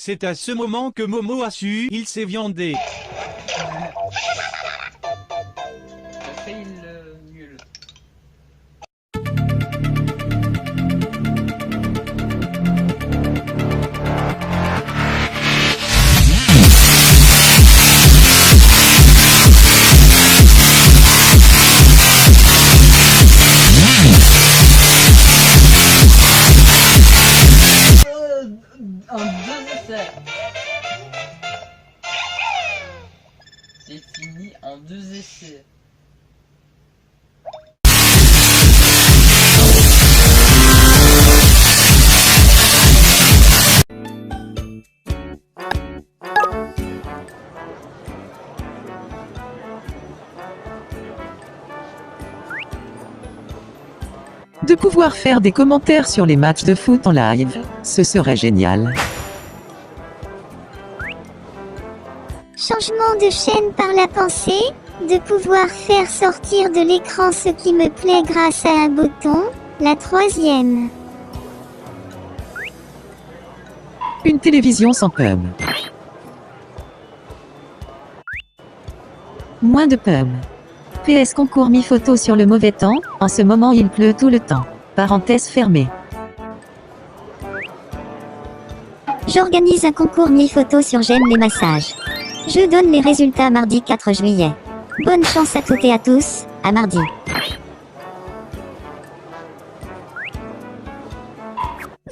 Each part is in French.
C'est à ce moment que Momo a su, il s'est viandé. Fail nul. En 2 essais. C'est fini en 2 essais. De pouvoir faire des commentaires sur les matchs de foot en live, ce serait génial. Changement de chaîne par la pensée, de pouvoir faire sortir de l'écran ce qui me plaît grâce à un bouton, la 3e. Une télévision sans pub. Moins de pub. PS concours mi-photo sur le mauvais temps, en ce moment il pleut tout le temps. Parenthèse fermée. J'organise un concours mi-photo sur J'aime les massages. Je donne les résultats mardi 4 juillet. Bonne chance à toutes et à tous, à mardi.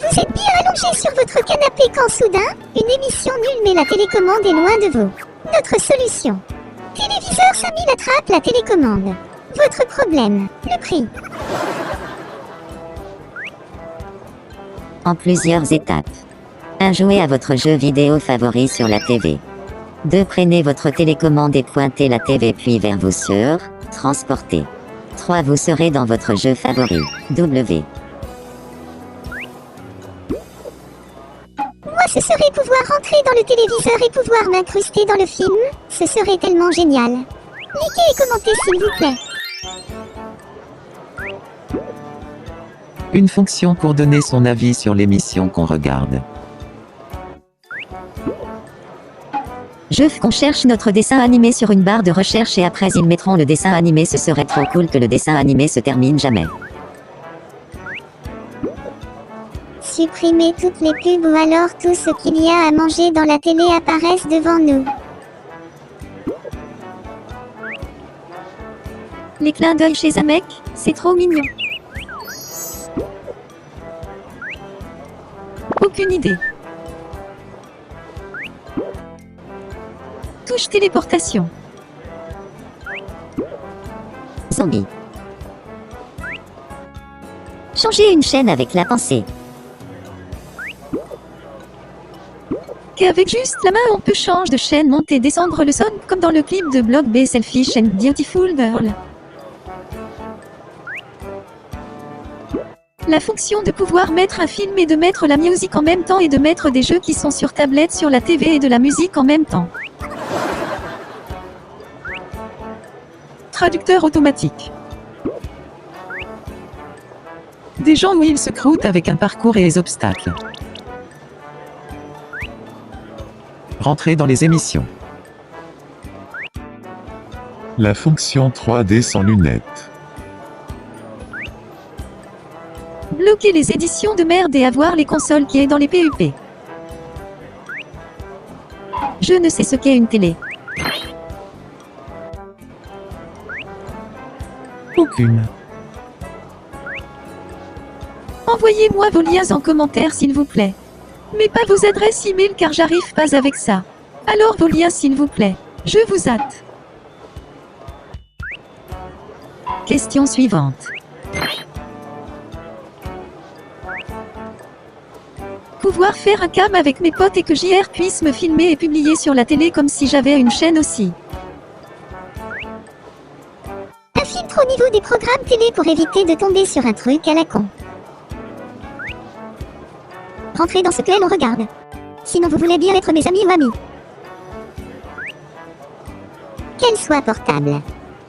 Vous êtes bien allongé sur votre canapé quand soudain, une émission nulle mais la télécommande est loin de vous. Notre solution. Téléviseur 5000 attrape la télécommande. Votre problème, le prix. En plusieurs étapes. 1. Jouez à votre jeu vidéo favori sur la TV. 2. Prenez votre télécommande et pointez la TV puis vers vous sur « Transporter ». 3. Vous serez dans votre jeu favori. W. Moi ce serait pouvoir rentrer dans le téléviseur et pouvoir m'incruster dans le film. Ce serait tellement génial. Likez et commentez s'il vous plaît. Une fonction pour donner son avis sur l'émission qu'on regarde. Je veux qu'on cherche notre dessin animé sur une barre de recherche et après ils mettront le dessin animé. Ce serait trop cool que le dessin animé se termine jamais. Supprimez toutes les pubs ou alors tout ce qu'il y a à manger dans la télé apparaisse devant nous. Les clins d'œil chez un mec, c'est trop mignon. Aucune idée. Touche téléportation. Zombie. Changer une chaîne avec la pensée. Qu'avec juste la main on peut changer de chaîne, monter, descendre le son, comme dans le clip de Block B Selfish and Beautiful Girl. La fonction de pouvoir mettre un film et de mettre la musique en même temps et de mettre des jeux qui sont sur tablette sur la TV et de la musique en même temps. Traducteur automatique. Des gens où ils se croûtent avec un parcours et les obstacles. Rentrer dans les émissions. La fonction 3D sans lunettes. Bloquer les éditions de merde et avoir les consoles qui est dans les PUP. Je ne sais ce qu'est une télé. Aucune. Envoyez-moi vos liens en commentaire s'il vous plaît. Mais pas vos adresses e-mail car j'arrive pas avec ça. Alors vos liens s'il vous plaît. Je vous hâte. Question suivante. Pouvoir faire un cam avec mes potes et que JR puisse me filmer et publier sur la télé comme si j'avais une chaîne aussi. Un filtre au niveau des programmes télé pour éviter de tomber sur un truc à la con. Rentrez dans ce que l'on regarde. Sinon vous voulez bien être mes amis ou amis. Qu'elle soit portable.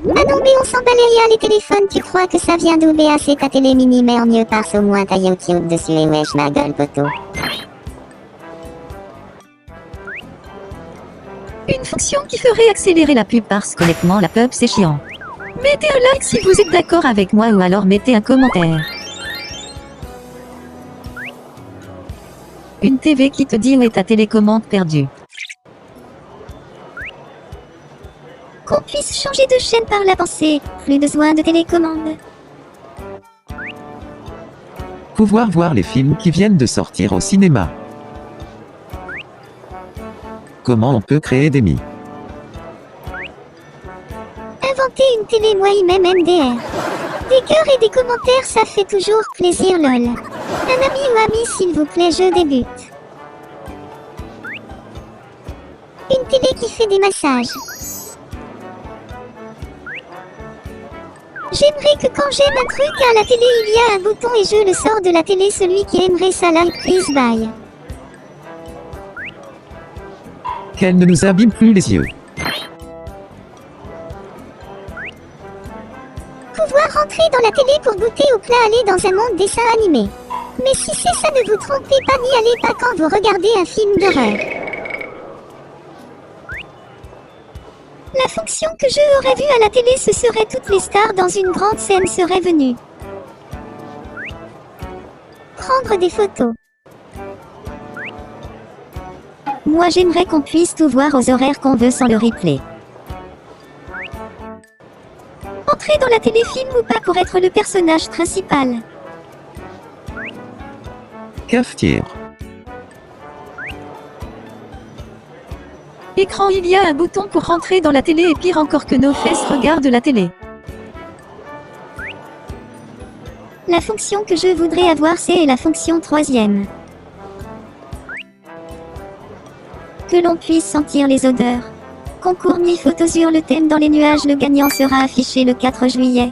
Ah non mais on s'en balaye les téléphones, tu crois que ça vient d'où BA? C'est ta télé mini mais en mieux parce au moins t'as YouTube dessus et wesh ma gueule poteau. Une fonction qui ferait accélérer la pub parce qu'honnêtement la pub c'est chiant. Mettez un like si vous êtes d'accord avec moi ou alors mettez un commentaire. Une TV qui te dit où est ta télécommande perdue. Qu'on puisse changer de chaîne par la pensée. Plus besoin de télécommande. Pouvoir voir les films qui viennent de sortir au cinéma. Comment on peut créer des Mi? Inventer une télé moi-même MDR. Des cœurs et des commentaires, ça fait toujours plaisir lol. Un ami ou amie s'il vous plaît, je débute. Une télé qui fait des massages. J'aimerais que quand j'aime un truc à la télé il y a un bouton et je le sors de la télé, celui qui aimerait ça like please bye. Qu'elle ne nous abîme plus les yeux. Pouvoir rentrer dans la télé pour goûter au plat, aller dans un monde dessin animé. Mais si c'est ça, ne vous trompez pas, n'y allez pas quand vous regardez un film d'horreur. La fonction que je aurais vue à la télé, ce serait toutes les stars dans une grande scène seraient venues. Prendre des photos. Moi j'aimerais qu'on puisse tout voir aux horaires qu'on veut sans le replay. Entrer dans la téléfilm ou pas pour être le personnage principal. Cafetière. Écran, il y a un bouton pour rentrer dans la télé et pire encore que nos fesses regardent la télé. La fonction que je voudrais avoir, c'est la fonction 3e. Que l'on puisse sentir les odeurs. Concours Mi photo sur le thème dans les nuages, le gagnant sera affiché le 4 juillet.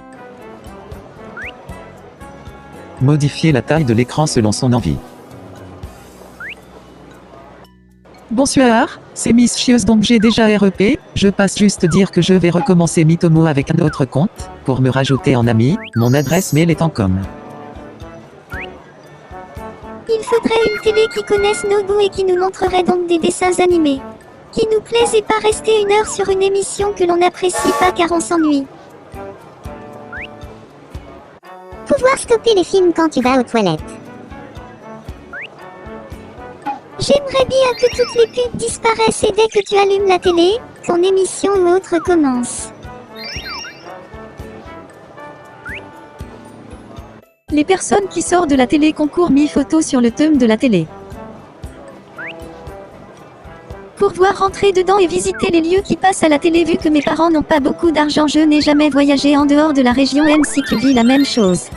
Modifier la taille de l'écran selon son envie. Bonsoir, c'est Miss Chieuse, donc j'ai déjà REP, je passe juste dire que je vais recommencer Mitomo avec un autre compte, pour me rajouter en ami, mon adresse mail est en com. Il faudrait une télé qui connaisse nos goûts et qui nous montrerait donc des dessins animés. Qui nous plaisent et pas rester 1 heure sur une émission que l'on n'apprécie pas car on s'ennuie. Pouvoir stopper les films quand tu vas aux toilettes. J'aimerais bien que toutes les pubs disparaissent et dès que tu allumes la télé, ton émission ou autre commence. Les personnes qui sortent de la télé concours Mi photo sur le thème de la télé. Pour voir rentrer dedans et visiter les lieux qui passent à la télé, vu que mes parents n'ont pas beaucoup d'argent, je n'ai jamais voyagé en dehors de la région, même si tu vis la même chose.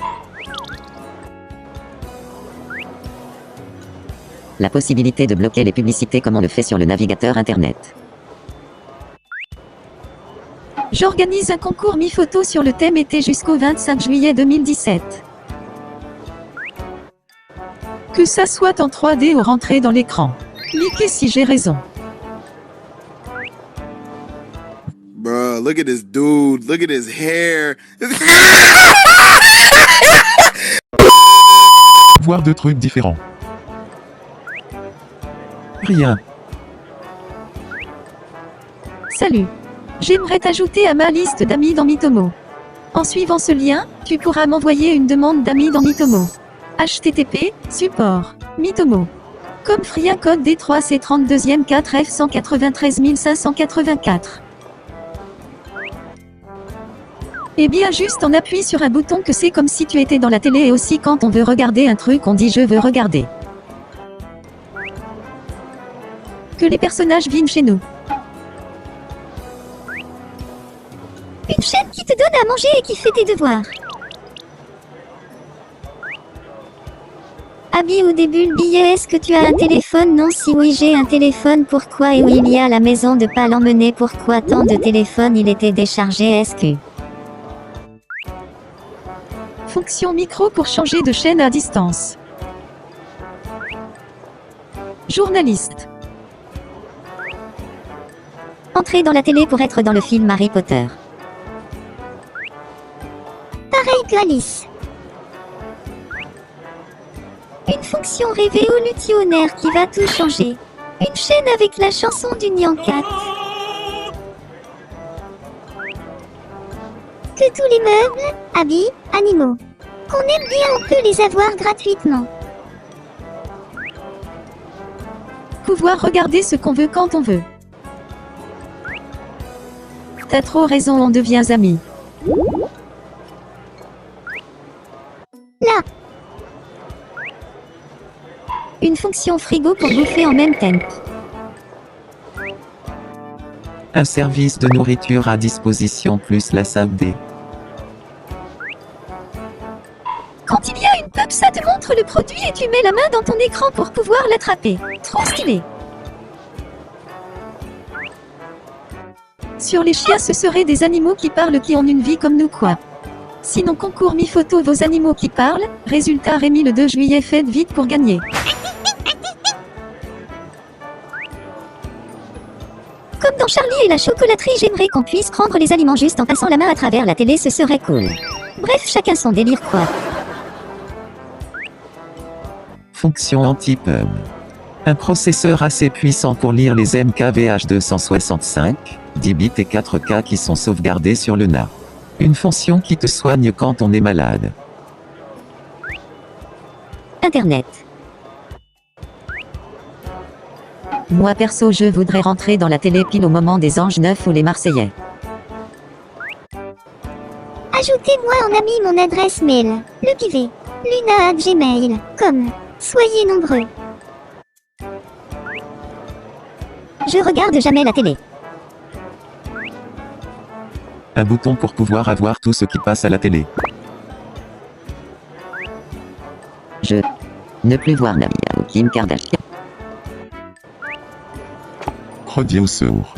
La possibilité de bloquer les publicités comme on le fait sur le navigateur internet. J'organise un concours Mi photo sur le thème été jusqu'au 25 juillet 2017. Que ça soit en 3D ou rentré dans l'écran. Cliquez si j'ai raison. Bruh, look at this dude. Look at his hair. Voir deux trucs différents. Rien. Salut. J'aimerais t'ajouter à ma liste d'amis dans Mitomo. En suivant ce lien, tu pourras m'envoyer une demande d'amis dans Mitomo. http support Mitomo. Comme Frien code D3C32e 4F 193 584. Et bien juste on appuie sur un bouton que c'est comme si tu étais dans la télé, et aussi quand on veut regarder un truc on dit je veux regarder. Que les personnages viennent chez nous. Une chaîne qui te donne à manger et qui fait tes devoirs. Abby au début le billet, est-ce que tu as un téléphone? Non. Si oui, j'ai un téléphone. Pourquoi? Et où il y a à la maison de pas l'emmener? Pourquoi tant de téléphones? Il était déchargé. SQ. Fonction micro pour changer de chaîne à distance. Journaliste. Entrer dans la télé pour être dans le film Harry Potter. Pareil que Alice. Une fonction rêvée au luthionnaire qui va tout changer. Une chaîne avec la chanson du Nyan 4. tous les meubles, habits, animaux. Qu'on aime bien, on peut les avoir gratuitement. Pouvoir regarder ce qu'on veut quand on veut. T'as trop raison, on devient amis. Là. Une fonction frigo pour bouffer en même temps. Un service de nourriture à disposition plus la salle D. Quand il y a une pub, ça te montre le produit et tu mets la main dans ton écran pour pouvoir l'attraper. Trop stylé. Sur les chiens, ce seraient des animaux qui parlent qui ont une vie comme nous quoi. Sinon concours mi-photo vos animaux qui parlent. Résultat Rémi le 2 juillet, faites vite pour gagner. Comme dans Charlie et la chocolaterie, j'aimerais qu'on puisse prendre les aliments juste en passant la main à travers la télé, ce serait cool. Bref, chacun son délire quoi. Fonction anti-pub. Un processeur assez puissant pour lire les MKVH 265, 10 bits et 4K qui sont sauvegardés sur le NAS. Une fonction qui te soigne quand on est malade. Internet. Moi perso, je voudrais rentrer dans la télé pile au moment des Anges 9 ou les Marseillais. Ajoutez-moi en ami mon adresse mail, le pivet, luna@gmail.com. Soyez nombreux. Je regarde jamais la télé. Un bouton pour pouvoir avoir tout ce qui passe à la télé. Je ne plus voir Namia ou Kim Kardashian. Radio sourd.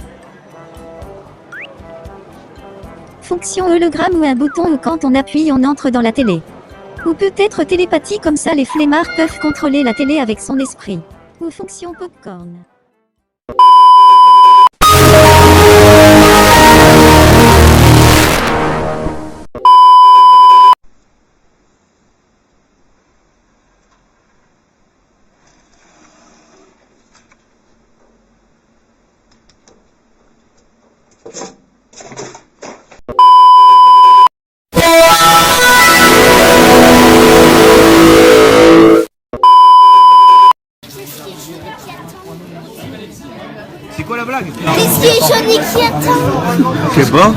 Fonction hologramme ou un bouton où quand on appuie on entre dans la télé. Ou peut-être télépathie comme ça les flemmards peuvent contrôler la télé avec son esprit. Ou fonction popcorn. C'est quoi la blague? Qu'est-ce qui est Johnny qui attend? Je sais pas.